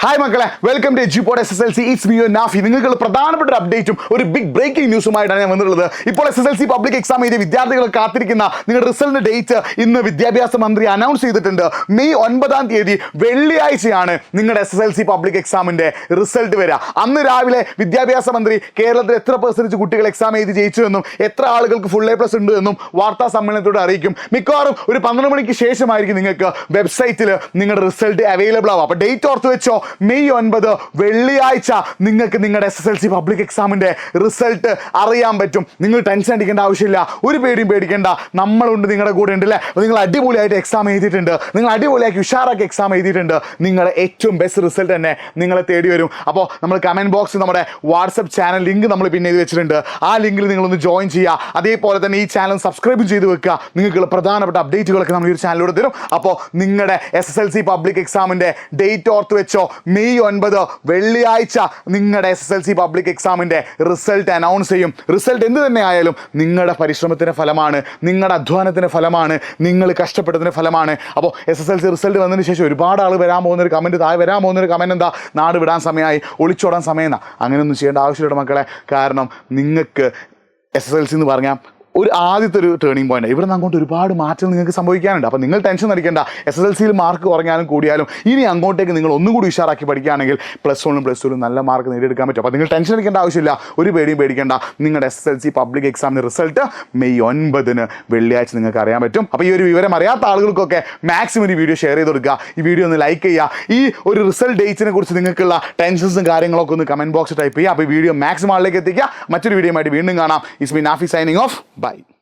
Hi മക്കളെ, welcome to Edupod SSLC. It's me Nafi. നിങ്ങൾക്ക് പ്രധാനപ്പെട്ട ഒരു അപ്ഡേറ്റും ഒരു ബിഗ് ബ്രേക്കിംഗ് ന്യൂസുമായിട്ടാണ് ഞാൻ വന്നിട്ടുള്ളത്. ഇപ്പോൾ SSLC പബ്ലിക് എക്സാം എഴുതിയ വിദ്യാർത്ഥികൾ കാത്തിരിക്കുന്ന നിങ്ങളുടെ റിസൾട്ടിന്റെ ഡേറ്റ് ഇന്ന് വിദ്യാഭ്യാസ മന്ത്രി അനൗൺസ് ചെയ്തിട്ടുണ്ട്. മെയ് 9 വെള്ളിയാഴ്ചയാണ് നിങ്ങളുടെ SSLC പബ്ലിക് എക്സാമിന്റെ റിസൾട്ട് വരിക. അന്ന് രാവിലെ വിദ്യാഭ്യാസ മന്ത്രി കേരളത്തിൽ എത്ര പെർസെൻറ്റേജ് കുട്ടികൾ എക്സാം എഴുതി ജയിച്ചു എന്നും എത്ര ആളുകൾക്ക് ഫുൾ A+ ഉണ്ട് എന്നും വാർത്താ സമ്മേളനത്തോടെ അറിയിക്കും. മിക്കവാറും ഒരു 12 മണിക്ക് ശേഷമായിരിക്കും നിങ്ങൾക്ക് വെബ്സൈറ്റിൽ നിങ്ങളുടെ റിസൾട്ട് അവൈലബിൾ ആവും. അപ്പോൾ ഡേറ്റ് ഓർത്ത് വെച്ചോ, മെയ് 9 വെള്ളിയാഴ്ച നിങ്ങൾക്ക് നിങ്ങളുടെ SSLC പബ്ലിക് എക്സാമിന്റെ റിസൾട്ട് അറിയാൻ പറ്റും. നിങ്ങൾ ടെൻഷൻ അടിക്കേണ്ട ആവശ്യമില്ല, ഒരു പേടിയും പേടിക്കേണ്ട. നമ്മളുണ്ട്, നിങ്ങളുടെ കൂടെ ഉണ്ട് അല്ലേ. നിങ്ങൾ അടിപൊളിയായിട്ട് എക്സാം എഴുതിയിട്ടുണ്ട്, നിങ്ങൾ അടിപൊളിയാക്കി ഉഷാറാക്കി എക്സാം എഴുതിയിട്ടുണ്ട്. നിങ്ങളുടെ ഏറ്റവും ബെസ്റ്റ് റിസൾട്ട് തന്നെ നിങ്ങളെ തേടി വരും. അപ്പോൾ നമ്മൾ കമൻറ്റ് ബോക്സിൽ നമ്മുടെ വാട്സപ്പ് ചാനൽ ലിങ്ക് നമ്മൾ പിന്നെ ചെയ്ത് വെച്ചിട്ടുണ്ട്. ആ ലിങ്കിൽ നിങ്ങളൊന്ന് ജോയിൻ ചെയ്യുക. അതേപോലെ തന്നെ ഈ ചാനൽ സബ്സ്ക്രൈബ് ചെയ്ത് വെക്കുക. നിങ്ങൾക്ക് പ്രധാനപ്പെട്ട അപ്ഡേറ്റുകളൊക്കെ നമ്മൾ ഈ ഒരു ചാനലിലൂടെ തരും. അപ്പോൾ നിങ്ങളുടെ SSLC പബ്ലിക് എക്സാമിന്റെ ഡേറ്റ് ഓർത്ത് വെച്ചോ, മെയ് 9 വെള്ളിയാഴ്ച നിങ്ങളുടെ SSLC പബ്ലിക് എക്സാമിന്റെ റിസൾട്ട് അനൗൺസ് ചെയ്യും. റിസൾട്ട് എന്ത് തന്നെ ആയാലും നിങ്ങളുടെ പരിശ്രമത്തിന്റെ ഫലമാണ്, നിങ്ങളുടെ അധ്വാനത്തിന്റെ ഫലമാണ്, നിങ്ങൾ കഷ്ടപ്പെട്ടതിന്റെ ഫലമാണ്. അപ്പോൾ SSLC റിസൾട്ട് വന്നതിന് ശേഷം ഒരുപാട് ആൾ വരാൻ പോകുന്നൊരു കമൻറ്റ്, വരാൻ പോകുന്നൊരു കമൻറ്റ് എന്താ, നാട് വിടാൻ സമയമായി, ഒളിച്ചോടാൻ സമയം എന്നാ. അങ്ങനെയൊന്നും ചെയ്യേണ്ട ആവശ്യമില്ല മക്കളെ. കാരണം നിങ്ങൾക്ക് SSLC എന്ന് പറഞ്ഞാൽ ആദ്യത്തെ ഒരു ടേണിംഗ് പോയിന്റ്. ഇവിടെ നിന്ന് അങ്ങോട്ട് ഒരുപാട് മാറ്റം നിങ്ങൾക്ക് സംഭവിക്കാനുണ്ട്. അപ്പോൾ നിങ്ങൾ ടെൻഷൻ അടിക്കേണ്ട. SSLCയിൽ മാർക്ക് കുറഞ്ഞാലും കൂടിയാലും ഇനി അങ്ങോട്ടേക്ക് നിങ്ങൾ ഒന്നും കൂടി ഉഷാറാക്കി പഠിക്കുകയാണെങ്കിൽ +1 +2 നല്ല മാർക്ക് നേടിയെടുക്കാൻ പറ്റും. അപ്പോൾ നിങ്ങൾ ടെൻഷൻ അടിക്കേണ്ട ആവശ്യമില്ല, ഒരു പേടിയും പേടിക്കേണ്ട. നിങ്ങളുടെ SSLC പബ്ലിക് എക്സാമിൻ്റെ റിസൾട്ട് മെയ് 9 വെള്ളിയാഴ്ച നിങ്ങൾക്ക് അറിയാൻ പറ്റും. അപ്പോൾ ഈ ഒരു വിവരം അറിയാത്ത ആളുകൾക്കൊക്കെ മാക്സിമം ഈ വീഡിയോ ഷെയർ ചെയ്ത് കൊടുക്കുക. ഈ വീഡിയോ ഒന്ന് ലൈക്ക് ചെയ്യുക. ഈ ഒരു റിസൾട്ട് ഡേറ്റിനെ കുറിച്ച് നിങ്ങൾക്കുള്ള ടെൻഷൻസും കാര്യങ്ങളൊക്കെ ഒന്ന് കമൻറ്റ് ബോക്സിൽ ടൈപ്പ് ചെയ്യുക. അപ്പോൾ ഈ വീഡിയോ മാക്സിമം ആളിലേക്ക് എത്തിക്കുക. മറ്റൊരു വീഡിയോ ആയിട്ട് വീണ്ടും കാണാം. It's me Nafi signing off. Bye.